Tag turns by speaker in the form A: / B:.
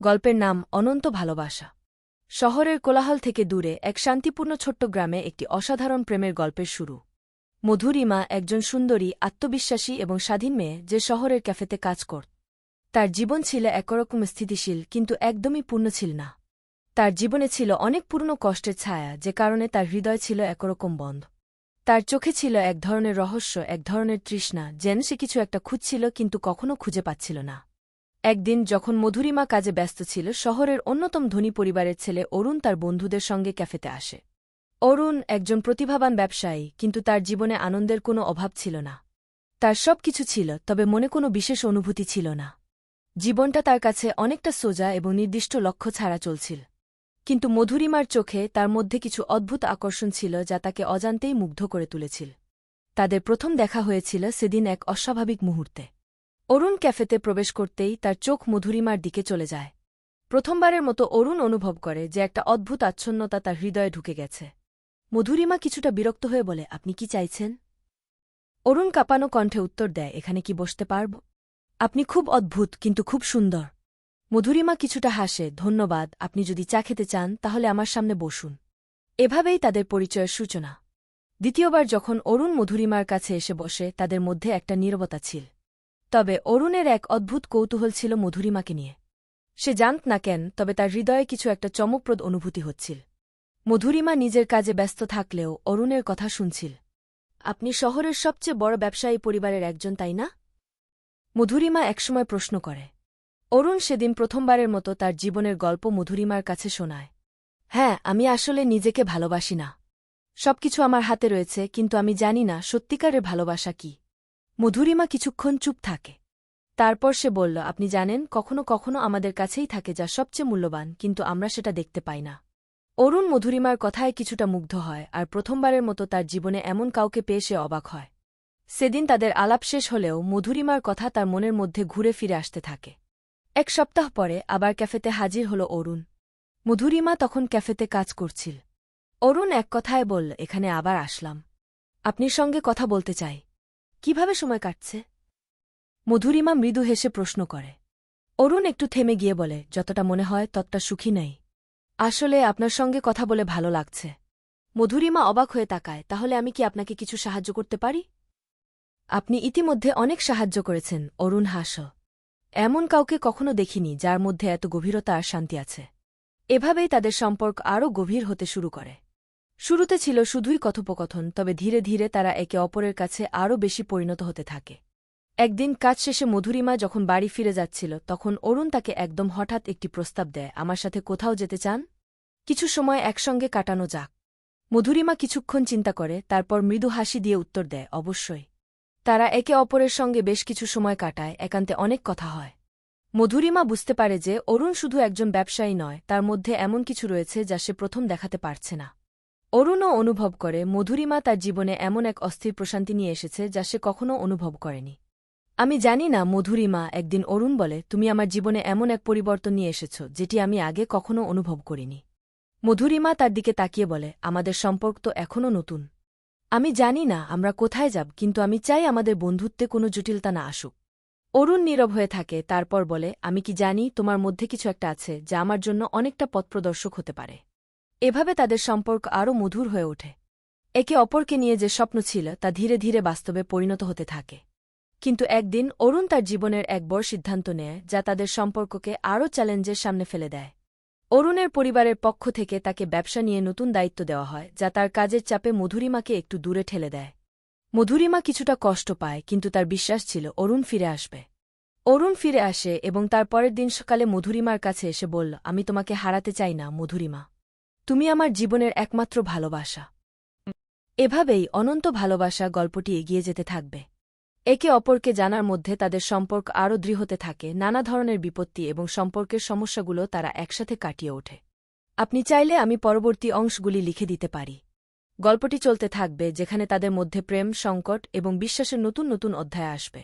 A: গল্পের নাম অনন্ত ভালোবাসা। শহরের কোলাহল থেকে দূরে এক শান্তিপূর্ণ ছোট্ট গ্রামে একটি অসাধারণ প্রেমের গল্পের শুরু। মধুরিমা একজন সুন্দরী, আত্মবিশ্বাসী এবং স্বাধীন মেয়ে যে শহরের ক্যাফেতে কাজ করত। তার জীবন ছিল একরকম স্থিতিশীল কিন্তু একদমই পূর্ণ ছিল না। তার জীবনে ছিল অনেক পুরনো কষ্টের ছায়া, যে কারণে তার হৃদয় ছিল একরকম বন্ধ। তার চোখে ছিল এক ধরনের রহস্য, এক ধরনের তৃষ্ণা, যেন সে কিছু একটা খুঁজছিল কিন্তু কখনো খুঁজে পাচ্ছিল না। একদিন যখন মধুরিমা কাজে ব্যস্ত ছিল, শহরের অন্যতম ধনী পরিবারের ছেলে অরুণ তার বন্ধুদের সঙ্গে ক্যাফেতে আসে। অরুণ একজন প্রতিভাবান ব্যবসায়ী, কিন্তু তার জীবনে আনন্দের কোনো অভাব ছিল না। তার সব কিছু ছিল, তবে মনে কোনো বিশেষ অনুভূতি ছিল না। জীবনটা তার কাছে অনেকটা সোজা এবং নির্দিষ্ট লক্ষ্য ছাড়া চলছিল। কিন্তু মধুরিমার চোখে তার মধ্যে কিছু অদ্ভুত আকর্ষণ ছিল যা তাকে অজান্তেই মুগ্ধ করে তুলেছিল। তাদের প্রথম দেখা হয়েছিল সেদিন এক অস্বাভাবিক মুহূর্তে। অরুণ ক্যাফেতে প্রবেশ করতেই তার চোখ মধুরিমার দিকে চলে যায়। প্রথমবারের মতো অরুণ অনুভব করে যে একটা অদ্ভুত আচ্ছন্নতা তার হৃদয়ে ঢুকে গেছে। মধুরিমা কিছুটা বিরক্ত হয়ে বলে, আপনি কি চাইছেন? অরুণ কাঁপানো কণ্ঠে উত্তর দেয়, এখানে কি বসতে পারব? আপনি খুব অদ্ভুত, কিন্তু খুব সুন্দর। মধুরিমা কিছুটা হাসে, ধন্যবাদ, আপনি যদি চা খেতে চান তাহলে আমার সামনে বসুন। এভাবেই তাদের পরিচয়ের সূচনা। দ্বিতীয়বার যখন অরুণ মধুরিমার কাছে এসে বসে, তাদের মধ্যে একটা নীরবতা ছিল। তবে অরুণের এক অদ্ভুত কৌতূহল ছিল মধুরিমাকে নিয়ে। সে জানত না কেন, তবে তার হৃদয়ে কিছু একটা চমকপ্রদ অনুভূতি হচ্ছিল। মধুরিমা নিজের কাজে ব্যস্ত থাকলেও অরুণের কথা শুনছিল। আপনি শহরের সবচেয়ে বড় ব্যবসায়ী পরিবারের একজন, তাই না? মধুরিমা একসময় প্রশ্ন করে। অরুণ সেদিন প্রথমবারের মতো তার জীবনের গল্প মধুরিমার কাছে শোনায়। হ্যাঁ, আমি আসলে নিজেকে ভালোবাসি না। সবকিছু আমার হাতে রয়েছে, কিন্তু আমি জানি না সত্যিকারের ভালোবাসা কি। মধুরিমা কিছুক্ষণ চুপ থাকে। তারপর সে বলল, আপনি জানেন, কখনো কখনো আমাদের কাছেই থাকে যা সবচেয়ে মূল্যবান, কিন্তু আমরা সেটা দেখতে পাই না। অরুণ মধুরিমার কথায় কিছুটা মুগ্ধ হয়, আর প্রথমবারের মতো তার জীবনে এমন কাউকে পেয়ে সে অবাক হয়। সেদিন তাদের আলাপ শেষ হলেও মধুরিমার কথা তার মনের মধ্যে ঘুরে ফিরে আসতে থাকে। এক সপ্তাহ পরে আবার ক্যাফেতে হাজির হল অরুণ। মধুরিমা তখন ক্যাফেতে কাজ করছিল। অরুণ এক কথায় বলল, এখানে আবার আসলাম। আপনার সঙ্গে কথা বলতে চাই। কিভাবে সময় কাটছে? মধুরিমা মৃদু হেসে প্রশ্ন করে। অরুণ একটু থেমে গিয়ে বলে, যতটা মনে হয় ততটা সুখী নেই। আসলে আপনার সঙ্গে কথা বলে ভালো লাগছে। মধুরিমা অবাক হয়ে তাকায়, তাহলে আমি কি আপনাকে কিছু সাহায্য করতে পারি? আপনি ইতিমধ্যে অনেক সাহায্য করেছেন, অরুণ হাসল। এমন কাউকে কখনো দেখিনি যার মধ্যে এত গভীরতা আর শান্তি আছে। এভাবেই তাদের সম্পর্ক আরও গভীর হতে শুরু করে। শুরুতে ছিল শুধুই কথোপকথন, তবে ধীরে ধীরে তারা একে অপরের কাছে আরও বেশি পরিণত হতে থাকে। একদিন কাজ শেষে মধুরিমা যখন বাড়ি ফিরে যাচ্ছিল, তখন অরুণ তাকে একদম হঠাৎ একটি প্রস্তাব দেয়, আমার সাথে কোথাও যেতে চান? কিছু সময় একসঙ্গে কাটানো যাক। মধুরিমা কিছুক্ষণ চিন্তা করে, তারপর মৃদু হাসি দিয়ে উত্তর দেয়, অবশ্যই। তারা একে অপরের সঙ্গে বেশ কিছু সময় কাটায়, একান্তে অনেক কথা হয়। মধুরিমা বুঝতে পারে যে অরুণ শুধু একজন ব্যবসায়ী নয়, তার মধ্যে এমন কিছু রয়েছে যা সে প্রথম দেখাতে পারছে না। অরুণও অনুভব করে মধুরিমা তার জীবনে এমন এক অস্থির প্রশান্তি নিয়ে এসেছে যা সে কখনো অনুভব করেনি। আমি জানি না মধুরিমা, একদিন অরুণ বলে, তুমি আমার জীবনে এমন এক পরিবর্তন নিয়ে এসেছ যেটি আমি আগে কখনো অনুভব করিনি। মধুরিমা তার দিকে তাকিয়ে বলে, আমাদের সম্পর্ক তো এখনও নতুন। আমি জানি না আমরা কোথায় যাব, কিন্তু আমি চাই আমাদের বন্ধুত্বে কোনো জটিলতা না আসুক। অরুণ নীরব হয়ে থাকে, তারপর বলে, আমি কি জানি তোমার মধ্যে কিছু একটা আছে যা আমার জন্য অনেকটা পথপ্রদর্শক হতে পারে। এভাবে তাদের সম্পর্ক আরও মধুর হয়ে ওঠে। একে অপরকে নিয়ে যে স্বপ্ন ছিল তা ধীরে ধীরে বাস্তবে পরিণত হতে থাকে। কিন্তু একদিন অরুণ তার জীবনের এক বড় সিদ্ধান্ত নেয় যা তাদের সম্পর্ককে আরও চ্যালেঞ্জের সামনে ফেলে দেয়। অরুণের পরিবারের পক্ষ থেকে তাকে ব্যবসা নিয়ে নতুন দায়িত্ব দেওয়া হয়, যা তার কাজের চাপে মধুরিমাকে একটু দূরে ঠেলে দেয়। মধুরিমা কিছুটা কষ্ট পায়, কিন্তু তার বিশ্বাস ছিল অরুণ ফিরে আসবে। অরুণ ফিরে আসে এবং তার পরের দিন সকালে মধুরিমার কাছে এসে বলল, আমি তোমাকে হারাতে চাই না মধুরিমা। তুমি আমার জীবনের একমাত্র ভালোবাসা। এভাবেই অনন্ত ভালোবাসা গল্পটি এগিয়ে যেতে থাকবে। একে অপরকে জানার মধ্যে তাদের সম্পর্ক আরও দৃঢ় হতে থাকে, নানা ধরনের বিপত্তি এবং সম্পর্কের সমস্যাগুলো তারা একসাথে কাটিয়ে ওঠে। আপনি চাইলে আমি পরবর্তী অংশগুলি লিখে দিতে পারি। গল্পটি চলতে থাকবে, যেখানে তাদের মধ্যে প্রেম, সংকট এবং বিশ্বাসের নতুন নতুন অধ্যায় আসবে।